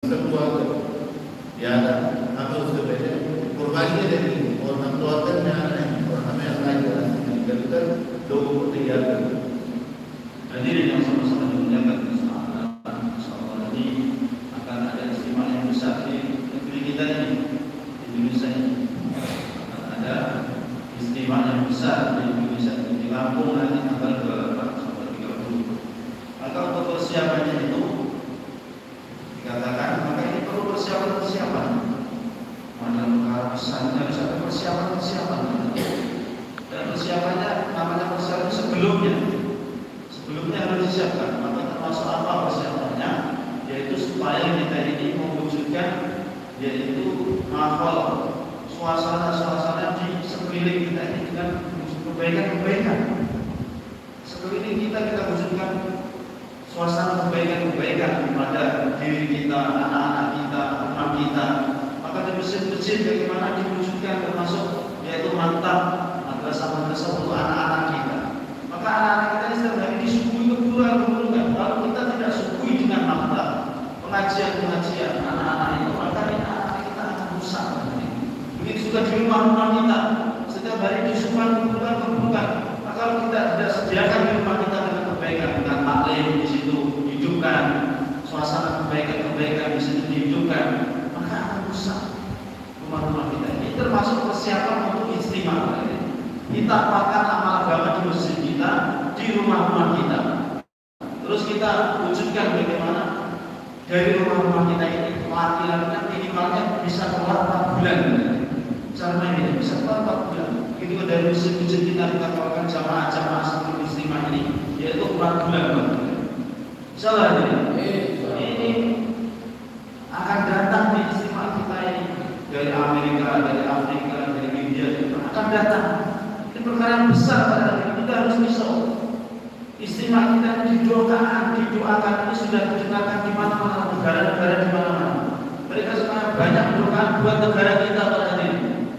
keluarga ya apa उसके पहले कुर्बानी देनी और हम तो अंदर में आ रहे हैं और हमें अल्लाह की रास्ते में निकलकर लोगों को तैयार करना। Hadirin yang sama-sama dimuliakan insyaallah ini akan ada istimewa yang besar di negeri kita ini, di Indonesia ini. Akan ada istimewa yang besar di Indonesia ini, di Lampung nanti tanggal 30. Maka untuk persiapannya itu dikatakan, maka ini perlu persiapan. Mana pesannya harus ada persiapan. Dan persiapannya namanya persiapan sebelumnya harus disiapkan. Maka termasuk apa persiapannya? Yaitu supaya kita ini mewujudkan yaitu mahal suasana di sekeliling kita ini dengan kebaikan. Sekeliling kita wujudkan suasana kebaikan pada diri kita, anak-anak kita, rumah kita. Maka di masjid-masjid bagaimana diwujudkan termasuk yaitu madrasah untuk anak-anak kita. Maka anak-anak kita ini setiap hari disuguhi keburukan. Kalau kita tidak suguhi dengan maktab pengajian anak-anak itu, maka anak-anak kita akan rusak. Begitu juga di rumah kita, setiap hari disuguhi keburukan. Maka kalau kita tidak sediakan di rumah kita dengan kebaikan, dengan taklim di situ hidupkan suasana kebaikan di situ dihidupkan, maka akan rusak rumah-rumah kita. Ini termasuk persiapan untuk istimewa. Kita amalkan amal agama di masjid kita, di rumah-rumah kita. Terus kita wujudkan bagaimana dari rumah-rumah kita ini laki-laki minimalnya bisa keluar 4 bulan. Caranya ini bisa keluar 4 bulan. Itu dari masjid-masjid kita keluarkan jamaah-jamaah seperti istimewa ini, yaitu 4 bulan. Insyaallah ini akan datang di istimewa kita ini dari Amerika, dari Afrika, dari India akan datang. Ini perkara yang besar pada kita harus risau. Istimewa kita didoakan ini sudah didengarkan di mana-mana, negara-negara di mana-mana. Mereka sekarang banyak mendoakan buat negara kita pada hari ini.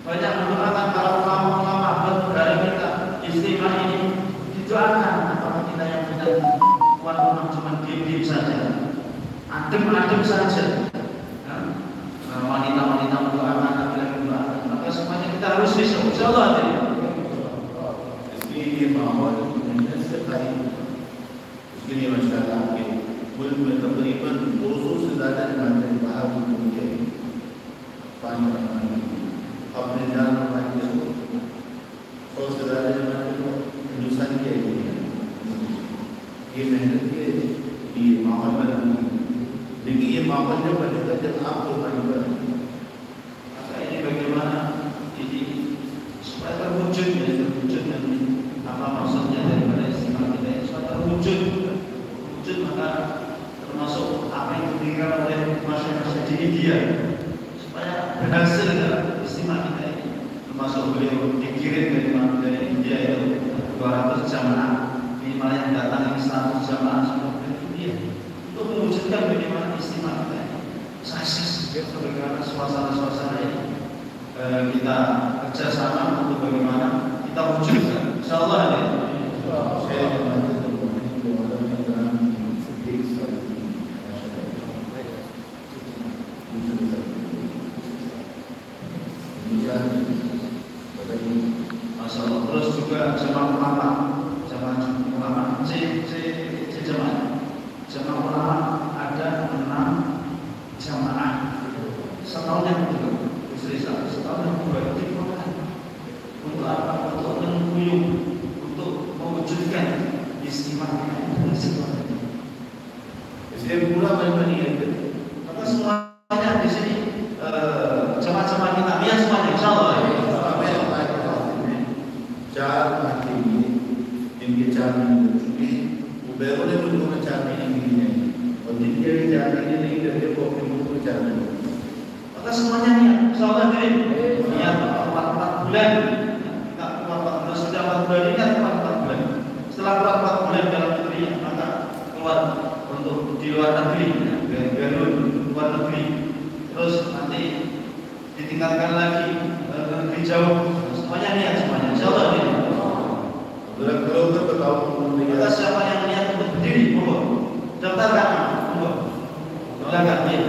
Banyak mendoakan para ulama-ulama buat negara kita. Istimewa ini didoakan. Apakah kita yang punya tuan rumah cuma diam saja, adem saja. Wanita-wanita mendoakan, laki-laki mendoakan. Maka semuanya kita harus risau. Insyaallah ini. ये माहौल उसके लिए माशाअल्लाह के मुल्क में तकरीबन 200 से ज़्यादा इमारतें बाहर होनी चाहिए पानी अपने जान के 100 से ज़्यादा इमारतें को हिंदुस्तान की आई है। ये मेहनत के ये माहौल बनाना, लेकिन ये माहौल जब बनेगा जब आपको पानी पर ini bagaimana ini supaya terwujud apa maksudnya daripada istimewa kita ini supaya terwujud maka termasuk apa yang diberikan oleh masyarakat di India supaya berhasil dalam istimewa kita ini, termasuk beliau dikirim dari India itu 200 jamaah minimal yang datang ini 100 jamaah dari India untuk mewujudkan bagaimana istimewa kita ini. Sasis bagaimana suasana ini kita kerjasama untuk bagaimana kita wujudkan. Insyaallah ya. Masalah terus juga jamaah ulama ada 6 jamaah setahun yang kedua setahun yang kedua untuk apa? Untuk mengguyur, untuk mewujudkan istimewa. इसलिए पूरा बचपन ये maka semuanya di sini jamaah-jamaah kita biar semuanya insyaallah चार बातें ये जिनके 4 महीने हो चुके हैं वो बैरों ने मुझको 4 महीने मिली हैं और जिनके भी 4 महीने नहीं करते वो अपने मुल्क में 4 महीने maka semuanya niat insyaallah niat 4 bulan. Sudah 4 bulan ini kan 4 bulan. Setelah 4 bulan dalam negeri maka keluar untuk di luar negeri, luar negeri. Terus nanti ditingkatkan lagi negeri jauh. Semuanya niat semuanya. Insyaallah ini. Kalau bertahu maka siapa yang niat untuk berdiri, monggo daftarkan, monggo. Silakan.